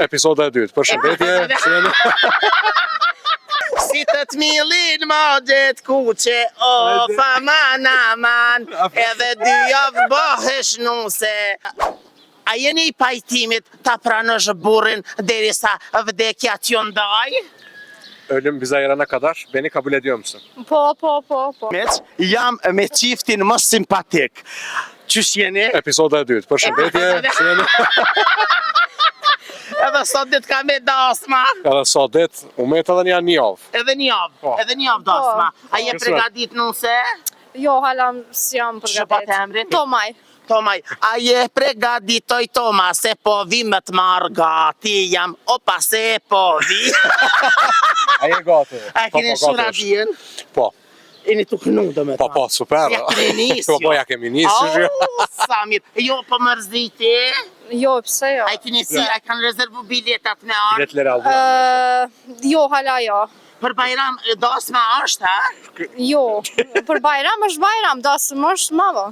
Episoda e dytë, përshëndetje. Si të t'milin modjet kuqe, o faman aman, edhe dy javë bëhesh nuse. A jeni I pajtimit ta pranosh burrin derisa vdekja t'ju ndaj? Ölüm bize ayırana kadar beni kabul ediyor musun? Po. Jam me çiftin më simpatik. Qysh jeni? Episoda e dytë, përshëndetje. Edhe sot dit ka me dasma. Edhe sot det, umet edhe një javë. Edhe një javë dasma. A je pregadit nuse? Jo, hala s'jam Shëpat emrin? Tomaj. Tomaj, a je pregaditoj Toma, se po vi me t'marr gati jam, opa se po vi. A je gati? A keni shu radion? Po. Jeni tu kënu do me ta. Po, super. Ja keni nisë. Po, ja kemi nisë. Sa mirë. Jo, po mërziti? Jo, pse jo? A keni si, a kanë rezervu biletat me arë? Biletleri aldım. Jo, hala jo. Për Bajram dasma është, ha? Jo, për Bajram është Bajram, dasëm është madho.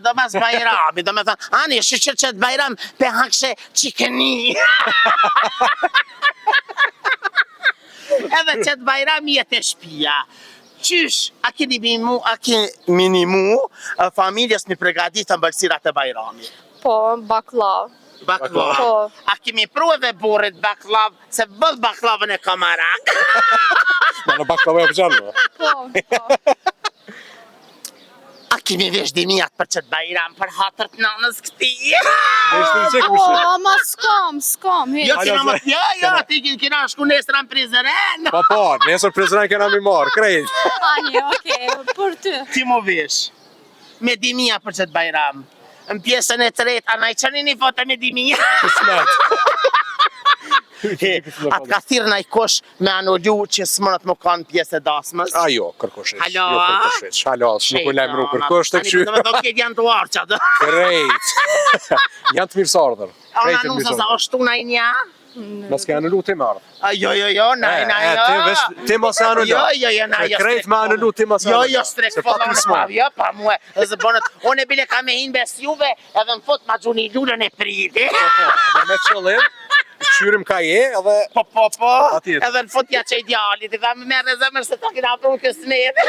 Do mas Bajrami, do me thënë, ani, shqyqër që të Bajram pe hakshe qikeni. Edhe që të Bajram jetë e shpia. Qysh, a keni minimu familjes mi pregadit të mbëlsirat e Bajrami? Po, baklav. Baklav. Po. A kemi pru edhe burit baklav, se bëll baklavën e kamarak? Në baklava yapacağım mı? Po. A kemi vesh dimijat për qëtë Bajram, për hatërt nanës këti? Değiştirecek Po, misin? ama s'kam. Jo, ti kina shku nesër në prizëren. Po, nesër prezren kena mi marë, krejt. Ani, okej, për ty. Ti mu vesh, me dimija për qëtë Bajram. Në pjesën e tretë, a na I qëni një foto me dimija? Atë ka thirë na I kosh me anullu që s'mënët më kanë pjesë e dasmës? A jo, kërkoshish. Halo? Jo, kërkoshish. Halo, nuk u lajmëru kërkosh të këshy. Do me thonë këtë janë të arqat. Krejt. Janë të mirësardër. Ona nusë sa është tuna I nja? Mas ke anullu ti marrë. Jo, na. Ti mos e anullu. Jo, na. Krejt me anullu, ti mos e anullu. Jo, strek fillon jo, pa mua. Zë bënët, unë e bile ka me hinë bes juve, edhe më fot ma gjuni lullën e priti. Edhe me qëllim, qyrim ka je, edhe... Po, Atjet. edhe në fot ja që idealit, I dha me merë e zemër se ta kina pru kësë neve.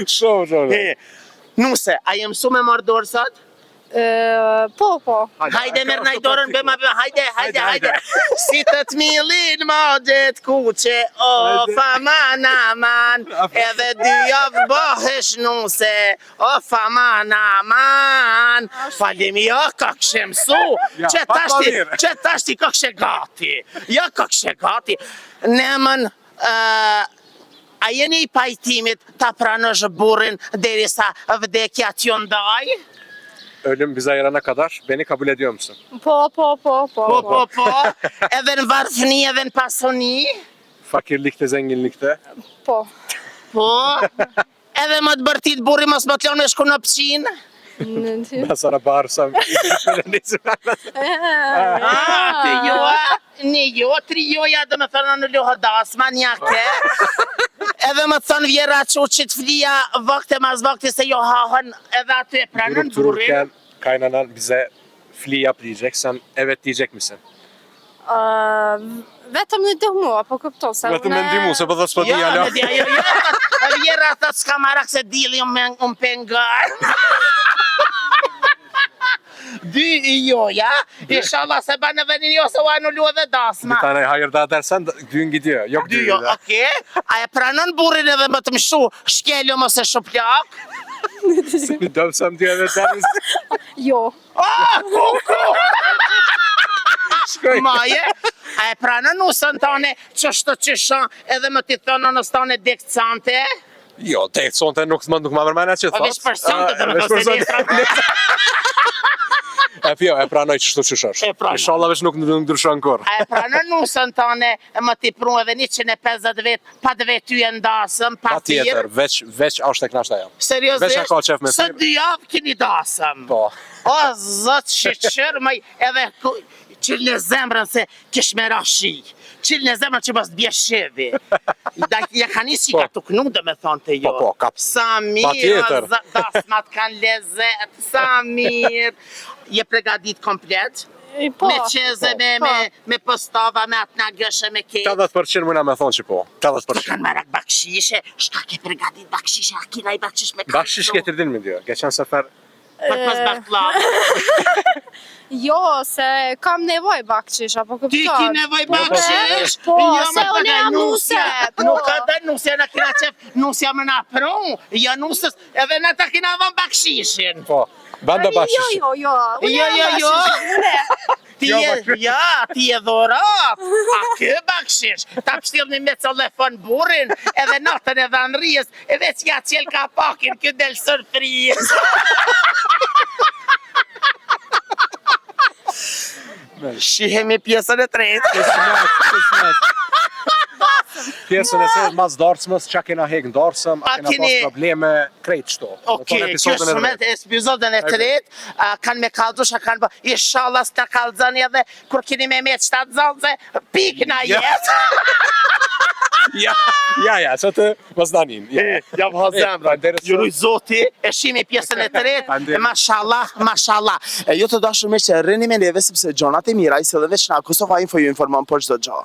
Shumë. Nuse, a jem su me marrë dorë sot? Po. Hajde merë na I dorën, bëma, hajde. Si të t'milin modjet kuqe, o faman aman, edhe dy javë bëhesh nuse, o faman aman. Falemi, jo, ka këshe mësu, që tashti ka këshe gati. Jo, ka këshe gati. Nemën, a jeni I pajtimit ta pranosh burrin derisa vdekja t'ju ndaj? Ölüm bize ayırana kadar beni kabul ediyor musun? Po. Po. Edhe në varfëni, edhe në pasoni? Fakirlikte, zenginlikte. Po. Edhe më të bërtit burri mos më t'lon me shku në pëqin? Ben sana bağırsam. Një jo, tri joja dhe me thërna në lohë dasma, njake. Edhe më të thonë vjera që u qitë flia vakte mas vakte se jo hahën edhe aty e pranën Durup burrin. dururken kaynanan bize fli yap diyecek. Sen evet diyecek misin? Vetëm në dëmua, po këpto se Vetëm me ndimu, se po dhe s'po di alo. Jo, vjera të s'ka marak se dili unë pengar. Dy I joja, inshallah se banë venin jo se u anullu edhe dasma. Bir tane hayır daha dersen düğün gidiyor. Yok Dy düğün jo, daha. okej. A e pranon burrin edhe më të mshu, shkeljo mos e shuplak? Seni dövsem diye evet der misin? Jo. Shkoj. Maje, a e pranon nusën tane qështë të qëshan edhe më t'i thonë nësë tane dekcante? Jo, tek sonte nuk më vërmena që Po thot. veç për sonte dhe më thosë e nesra. E pranoj qështu qysh është. E pranoj. Inshallah veç nuk ndryshon kur. A e pranon nusën tane më t'i pru edhe 150 vetë, pa dhe vetë ty e ndasëm, pa Patjetër, thirë? veç ashtë e knashta jam. Seriosisht? Veç e ka qef me Së thirë. dy javë kini dasëm. Po. O, zëtë shqyqër, edhe Qil në zemrën se kish me rashi. Qil në zemrën që mos t'bje shevi. Ja ka një qika të knu dhe me thonë të jo. Po, kap. Sa mirë, dasmat kanë lezet, sa mirë. Je pregadit komplet? Po. Me qeze, me postava, me atë nga gëshe, me kejt. 80% mëna me thonë që po. 80%. Kanë marak bakshishe, shka ke pregadit bakshishe, a kina i bakshish me kanë. Bakshish ke të rdin me dio. Ke qenë sefer. Për pas baklavë. Jo, se kam nevoj bakshish, apo këpëton. Ti ki nevoj bakshish? Po, Jo, se më unë jam nuse. Nuk ka dhe nusja në kina qef, nusja më na pru. Jo nusës, edhe në ta kina von bakshishin. Po. Banda bakshish. Jo. Unë jam Jo. bakshish. Ti je dhorat. A kë bakshish? Ta pështil një me telefon burin, edhe natën edhe në rjes, edhe që ja qel ka pakin, kjo del sërfrijës. Shihemi pjesën e tretë. Pjesën e se mas darësmës, qa kena hek në darësëm, a kena pas probleme, krejt shto. Okej, kjo shumet e epizodën e tretë, kanë me kaldush, kanë bë, inshallah s'ta kaldzani edhe, kur keni me me qëta të zalëze, pik na jetë. Ja, që të vazdanin. Ja më zemra, juruj zoti, e shimi pjesën e tretë, mashallah. Ju të dashur me që rrini me neve, sepse gjonat e mira, i se dhe veç na Kosova Info ju informon për çdo gjë.